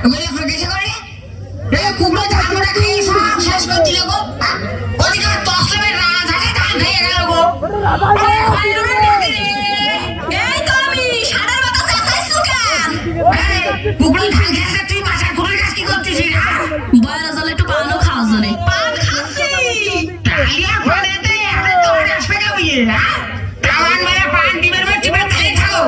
ওগুলো করে কিছু করে কুকুর ধানটা খেয়ে সব শেষ করছিল গো। ওদিকে তসলের রাজাকে ধান খেয়ে গেল গো। এই তো আমি সাড়ের মাথা চেঁচাইছো কেন? কুকুর ধান খেয়েছে, তুই বাসার কুকুরের কাজ কি করতেছিস? বয়রা জলে একটু পানও খাওয়া জলে পান খাচ্ছি তাইয়া ফলেতে আরে তোর আসবে কাবিয়ে তাওয়ান মেরে পান দিবের মধ্যে টিপে খাই থাকো।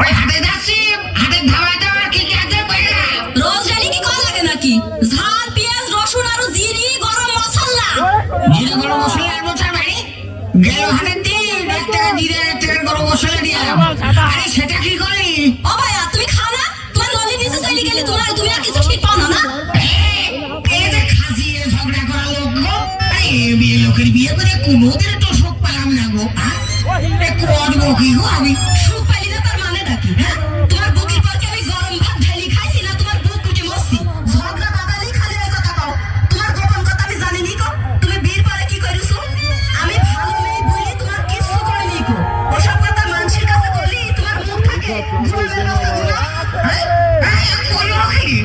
ওই হাতে যাচ্ছি হাতে ধাওয়াই দেওয়ার কি আছে কইরা রোজ ডালি কি কল লাগে নাকি? ঝাল পেঁয়াজ রসুন আর জিরি গরম মশলা জিরে গরম মশলা আর মোচা মারি গেল হাতে দিন একটা জিরে একটা গরম মশলা দিয়া আরে সেটা কি করি? ও ভাইয়া তুমি খাও না? তোমার ললি নিচে চলে গেলে তোমার তুমি আর কিছু ঠিক পাও না না? এই যে খাসিয়ে ঝগড়া করা লোক গো। আরে বিয়ে লোকের বিয়ে করে কোনোদিন তো সুখ পেলাম না গো। করবো কি গো আমি? সুখ পাইলি না তার মানে নাকি? তোমার বুকের পর আমি গরম ভাত ঢালি খাইছি না তোমার বুক কুটে মরছি? ঝগড়া বাদালি খালি এই কথা কও। তোমার গোপন কথা আমি জানি নি গো। তুমি বিয়ের পরে কি করিছো? আমি ভালো মেয়ে বলি তোমার কিছু করিনি গো। ওসব কথা মানুষের কাছে বলি তোমার মুখ থাকে ঘুমের রাস্তা গুলো। করবো কি?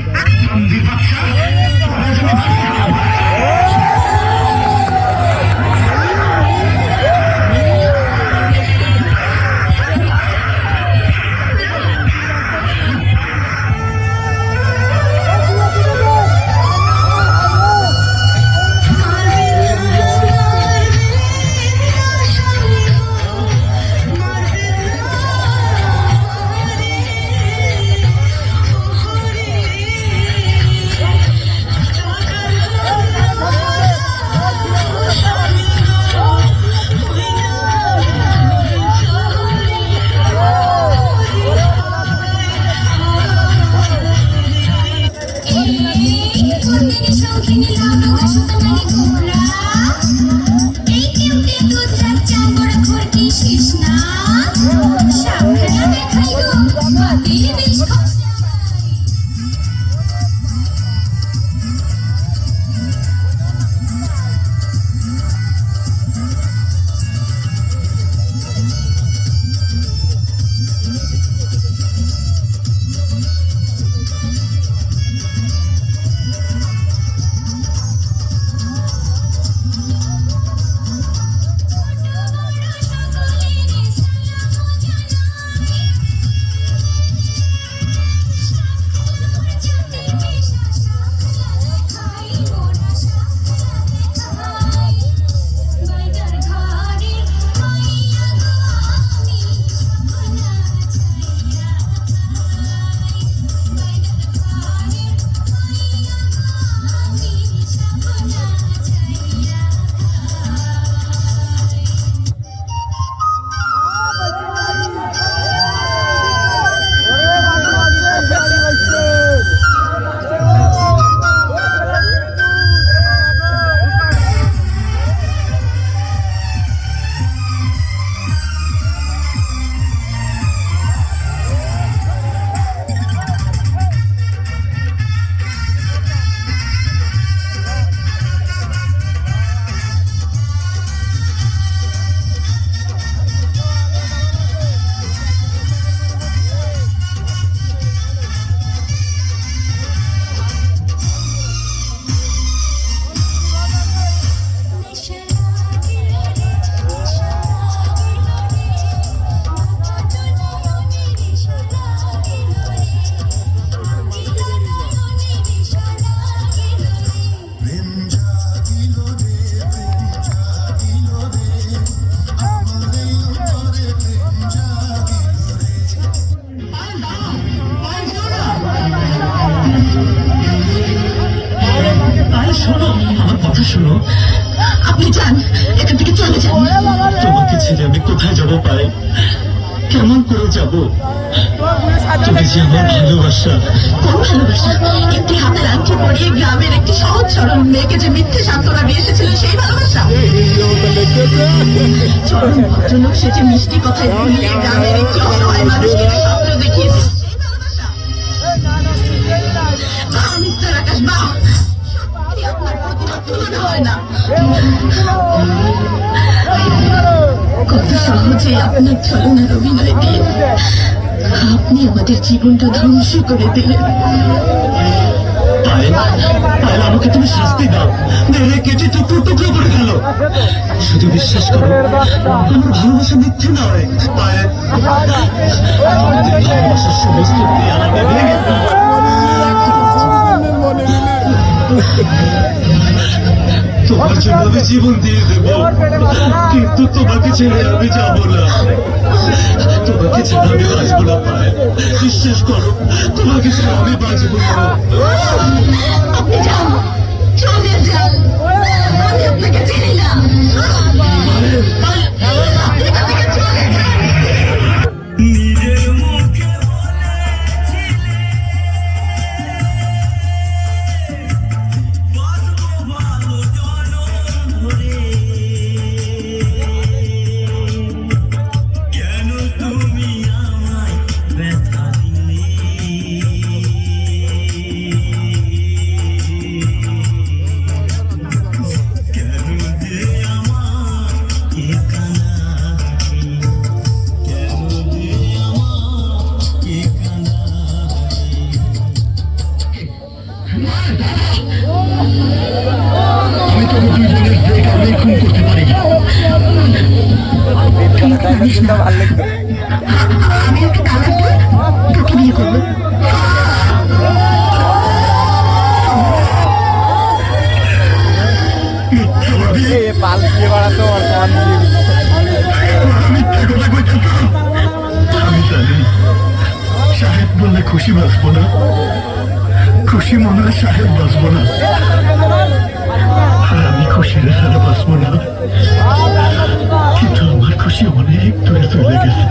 শোনো, আপনি যান, এখান থেকে চলে যান। তোমাকে ছেড়ে আমি কোথায় যাবো পাই? কেমন করে যাবো? তুমি যে আমার ভালোবাসা। কোন ভালোবাসা? একটি হাতের আংটি পরিয়ে গ্রামের একটি সহজ সরল মেয়েকে যে মিথ্যে সান্ত্বনা দিয়ে এসেছিল সেই ভালোবাসা? চরম ভদ্রলোক সে যে মিষ্টি কথায় ভুলিয়ে গ্রামের একটি অসহায় মানুষকে স্বপ্ন দেখিয়েছে সেই ভালোবাসা? মিস্টার আকাশ বাহ, আপনার প্রতিভা তুলনা হয় না। কত সহজে আপনার ছলনার অভিনয় দিয়ে আপনি আমাদের জীবনটা ধ্বংস করে দিলেন। পায়েল, পায়েল, আমাকে তুমি শাস্তি দাও, মেরে কেটে টুকরো টুকরো করে ফেলো। শুধু বিশ্বাস করো, আমার ভালোবাসা মিথ্যে নয়। পায়েল, আমাদের ভালোবাসার সমস্ত দেয়াল আমি ভেঙে ফেলবো। তোমার জন্য আমি জীবন দিয়ে দেব, কিন্তু তোমাকে ছেড়ে আমি যাবো না। তোমাকে ছেড়ে আমি বাঁচবো না পায়েল, বিশ্বাস করো, তোমাকে ছেড়ে আমি বাঁচবো না। আপনি যান, চলে যান, আমি আপনাকে চিনি না। আপনি এখান থেকে চলে যান। আমি তোমার দুইজনের ব্রেক আমি খুন করতে পারি। আমি ওকে তালাক দিয়ে তোকে বিয়ে করবো। পাল্টিয়ে বেড়াতো বর্তমান আমি জানি সাহেব বললে খুশি বাঁচবো না, খুশি মনে হয় সাহেব বাঁচবো না, আর আমি খুশি রেখে বাঁচবো না। কিন্তু আমার খুশি অনেক দূরে চলে গেছে।